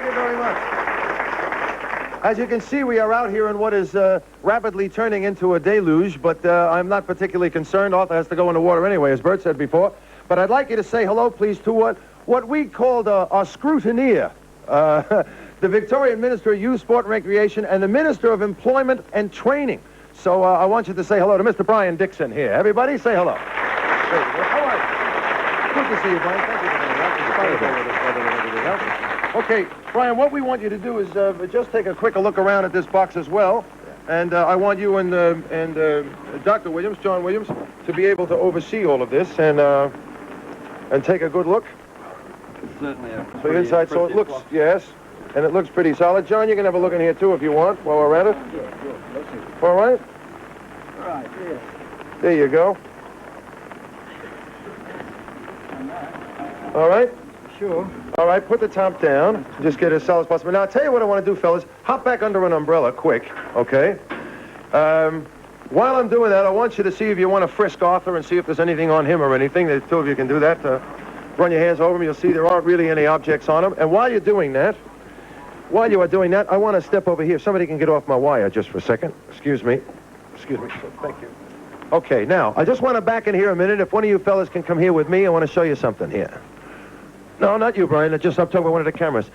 you very much. As you can see, we are out here in what is rapidly turning into a deluge, but I'm not particularly concerned. Arthur has to go in the water anyway, as Bert said before. But I'd like you to say hello, please, to what we called our scrutineer, the Victorian Minister of Youth, Sport and Recreation, and the Minister of Employment and Training. So I want you to say hello to Mr. Brian Dixon here. Everybody, say hello. How are you? Good to see you, Brian. Thank you for coming out. Okay, Brian, what we want you to do is just take a quick look around at this box as well. And I want you and Dr. Williams, John Williams, to be able to oversee all of this and take a good look. It's certainly a So inside, so it looks, yes, and it looks pretty solid. John, you can have a look in here too if you want while we're at it. All right? All right, yes. There you go. All right? Sure. All right, put the top down. Just get it as solid as possible. Now, I'll tell you what I want to do, fellas. Hop back under an umbrella quick, okay? While I'm doing that, I want you to see if you want to frisk Arthur and see if there's anything on him or anything. The two of you can do that. Run your hands over him. You'll see there aren't really any objects on him. And while you're doing that, I want to step over here. Somebody can get off my wire just for a second. Excuse me. Excuse me. Thank you. Okay, now, I just want to back in here a minute. If one of you fellas can come here with me, I want to show you something here. No, not you, Brian. I'm talking about one of the cameras.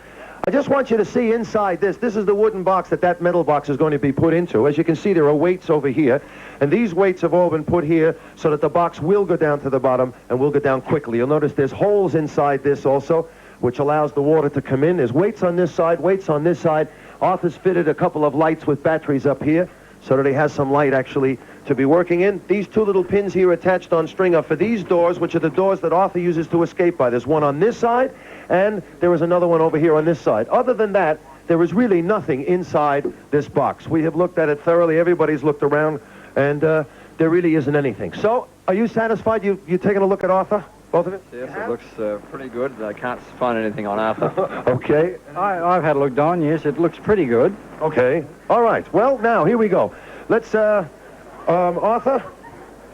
I just want you to see inside this. This is the wooden box that metal box is going to be put into. As you can see, there are weights over here. And these weights have all been put here so that the box will go down to the bottom and will go down quickly. You'll notice there's holes inside this also, which allows the water to come in. There's weights on this side, weights on this side. Arthur's fitted a couple of lights with batteries up here so that he has some light actually to be working in. These two little pins here attached on string are for these doors, which are the doors that Arthur uses to escape by. There's one on this side, and there is another one over here on this side. Other than that, there is really nothing inside this box. We have looked at it thoroughly. Everybody's looked around, and there really isn't anything. So, are you satisfied? You taking a look at Arthur? Both of it? Yes, it looks pretty good. I can't find anything on Arthur. Okay. I've had a look, Don. Yes, it looks pretty good. Okay. All right. Well, now, here we go. Let's, Arthur,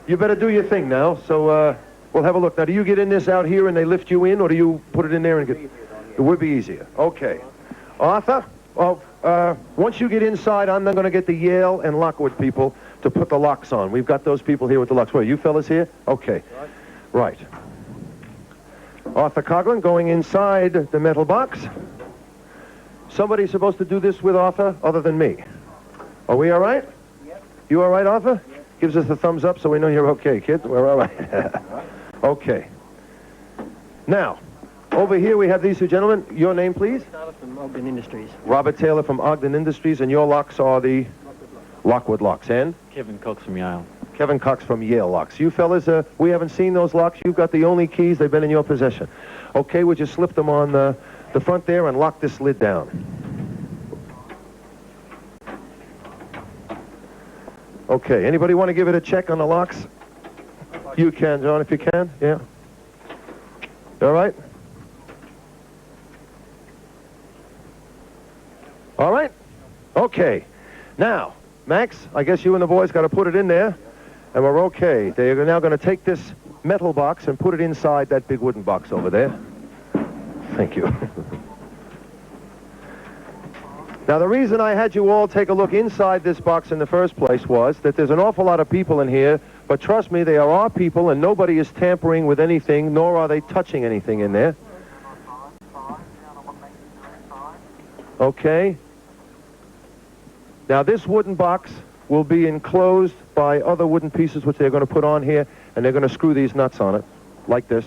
you better do your thing now. So, we'll have a look. Now, do you get in this out here and they lift you in, or do you put it in there and get... It would be easier. Okay. Arthur, once you get inside, I'm then going to get the Yale and Lockwood people to put the locks on. We've got those people here with the locks. Where, you fellas here? Okay. Right. Arthur Coughlin going inside the metal box. Somebody's supposed to do this with Arthur other than me. Are we all right? Yep. You all right, Arthur? Yep. Gives us the thumbs up so we know you're okay, kid. We're all right. Okay. Now, over here we have these two gentlemen. Your name, please? Taylor from Ogden Industries. Robert Taylor from Ogden Industries, and your locks are the Lockwood locks. And? Kevin Cox from Yale. Kevin Cox from Yale locks. You fellas, we haven't seen those locks. You've got the only keys. They've been in your possession. Okay, we'll just slip them on the front there and lock this lid down. Okay, anybody want to give it a check on the locks? You can, John, if you can. Yeah. All right? All right? Okay. Now, Max, I guess you and the boys got to put it in there, and we're okay. They're now going to take this metal box and put it inside that big wooden box over there. Thank you. Now, the reason I had you all take a look inside this box in the first place was that there's an awful lot of people in here, but trust me, they are our people, and nobody is tampering with anything, nor are they touching anything in there. Okay. Now, this wooden box will be enclosed by other wooden pieces which they're going to put on here, and they're going to screw these nuts on it, like this,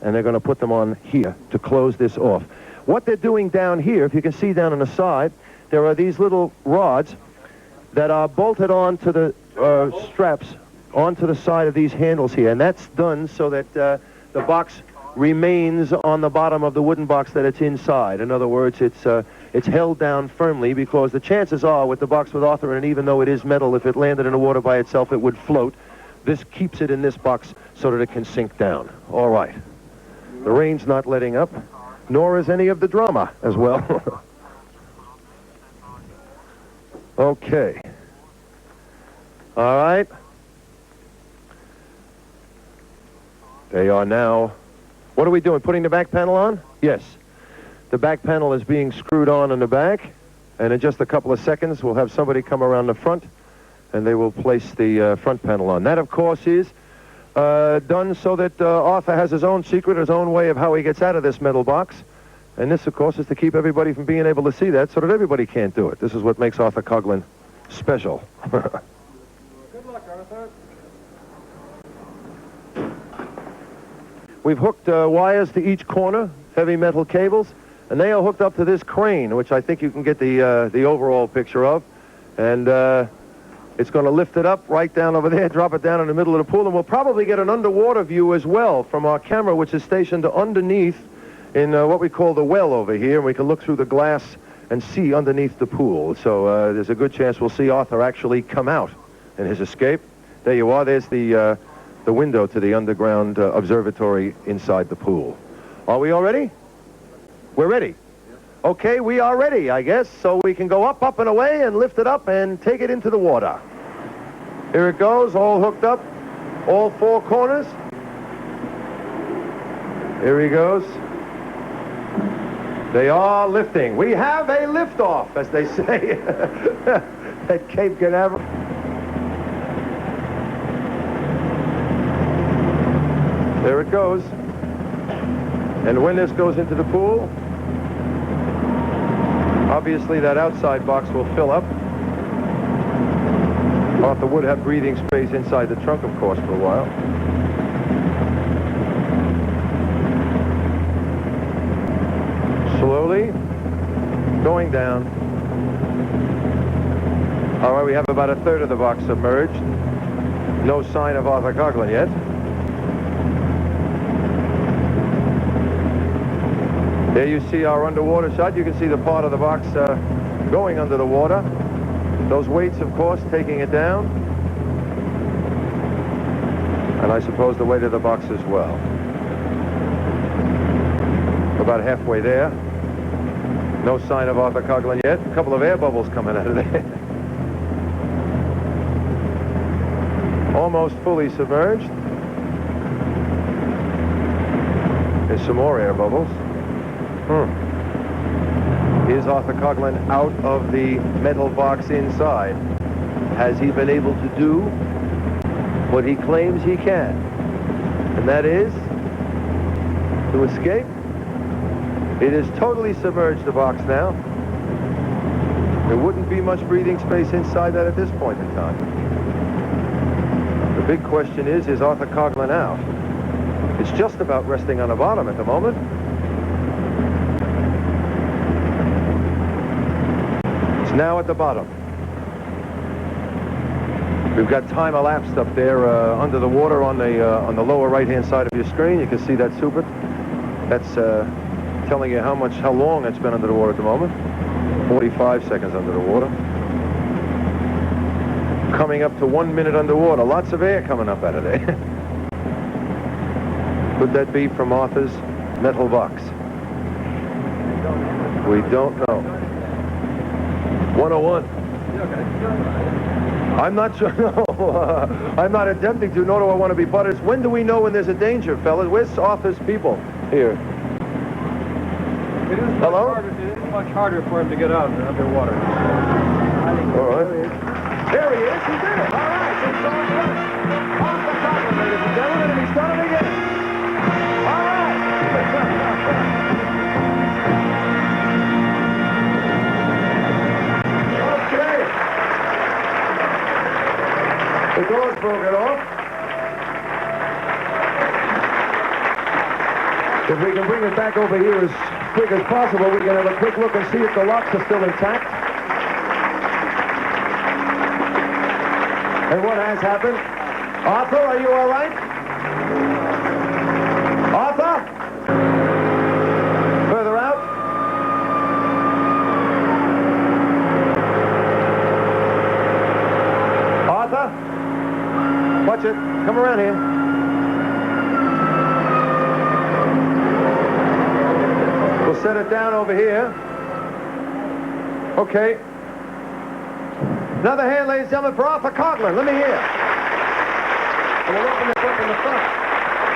and they're going to put them on here to close this off. What they're doing down here, if you can see down on the side, there are these little rods that are bolted onto the straps onto the side of these handles here, and that's done so that the box remains on the bottom of the wooden box that it's inside. In other words, it's held down firmly, because the chances are with the box with Arthur in it, even though it is metal, if it landed in the water by itself, it would float. This keeps it in this box so that it can sink down. All right. The rain's not letting up, nor is any of the drama as well. Okay. All right. They are now... What are we doing? Putting the back panel on? Yes. The back panel is being screwed on in the back, and in just a couple of seconds, we'll have somebody come around the front, and they will place the front panel on. That, of course, is done so that Arthur has his own secret, his own way of how he gets out of this metal box. And this, of course, is to keep everybody from being able to see that so that everybody can't do it. This is what makes Arthur Coughlin special. Good luck, Arthur. We've hooked wires to each corner, heavy metal cables, and they are hooked up to this crane, which I think you can get the overall picture of. And it's going to lift it up right down over there, drop it down in the middle of the pool, and we'll probably get an underwater view as well from our camera, which is stationed underneath in what we call the well over here, and we can look through the glass and see underneath the pool. So there's a good chance we'll see Arthur actually come out in his escape. There you are. There's the window to the underground observatory inside the pool. Are we all ready? We're ready. Okay, we are ready, I guess, so we can go up, up, and away and lift it up and take it into the water. Here it goes, all hooked up, all four corners. Here he goes. They are lifting. We have a liftoff, as they say at Cape Canaveral. There it goes. And when this goes into the pool, obviously that outside box will fill up. Arthur would have breathing space inside the trunk, of course, for a while. Slowly going down. All right, we have about a third of the box submerged. No sign of Arthur Coughlin yet. There you see our underwater shot. You can see the part of the box going under the water. Those weights, of course, taking it down. And I suppose the weight of the box as well. About halfway there. No sign of Arthur Coughlin yet. A couple of air bubbles coming out of there. Almost fully submerged. There's some more air bubbles. Is Arthur Coughlin out of the metal box inside? Has he been able to do what he claims he can? And that is to escape. It is totally submerged, the box now. There wouldn't be much breathing space inside that at this point in time. The big question is Arthur Coughlin out? It's just about resting on the bottom at the moment. It's now at the bottom. We've got time elapsed up there under the water on the lower right-hand side of your screen. You can see that super. That's telling you how long it's been under the water at the moment. 45 seconds under the water. Coming up to 1 minute underwater. Lots of air coming up out of there. Could that be from Arthur's metal box? We don't know. 101. I'm not sure. No, I'm not attempting to, nor do I want to be butters. When do we know when there's a danger, fellas? Where's Arthur's people? Here. Hello? It is much harder for him to get out underwater. All right. There he is. He did it. All right. It's all good. Arthur Coughlin, ladies and gentlemen, and he's done it again. All right. Okay. The door's broken off. If we can bring it back over here as quick as possible, we can have a quick look and see if the locks are still intact. And what has happened? Arthur, are you all right? Arthur? Further out? Arthur? Watch it. Come around here. We'll set it down over here. Okay. Another hand, ladies and gentlemen, for Arthur Coughlin. Let me hear. And we'll open this up in the front.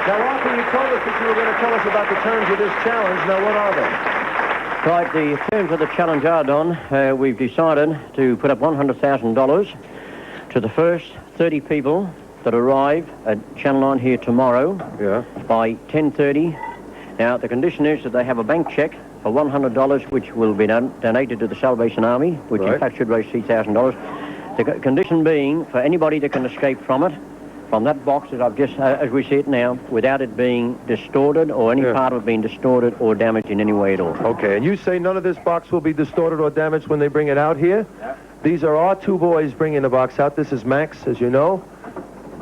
Now, Arthur, you told us that you were going to tell us about the terms of this challenge. Now, what are they? Right, the terms of the challenge are, Don. We've decided to put up $100,000 to the first 30 people that arrive at Channel 9 here tomorrow Yeah. by 10:30. Now, the condition is that they have a bank cheque for $100, which will be donated to the Salvation Army, which in Right. fact should raise $3,000. The condition being for anybody that can escape from it, from that box that I've just, as we see it now, without it being distorted or any Yeah. part of it being distorted or damaged in any way at all. Okay, and you say none of this box will be distorted or damaged when they bring it out here? Yeah. These are our two boys bringing the box out. This is Max, as you know.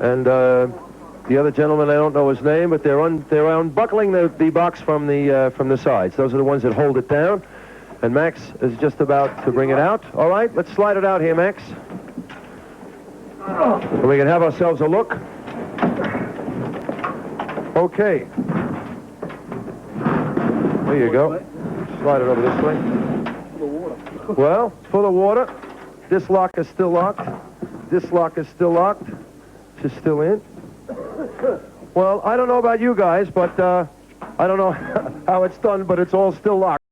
And the other gentleman, I don't know his name, but they're unbuckling the box from the sides. Those are the ones that hold it down. And Max is just about to bring it out. All right, let's slide it out here, Max. So we can have ourselves a look. Okay. There you go. Slide it over this way. Well, it's full of water. This lock is still locked. This lock is still locked. It's still in. Well, I don't know about you guys, but I don't know how it's done, but it's all still locked.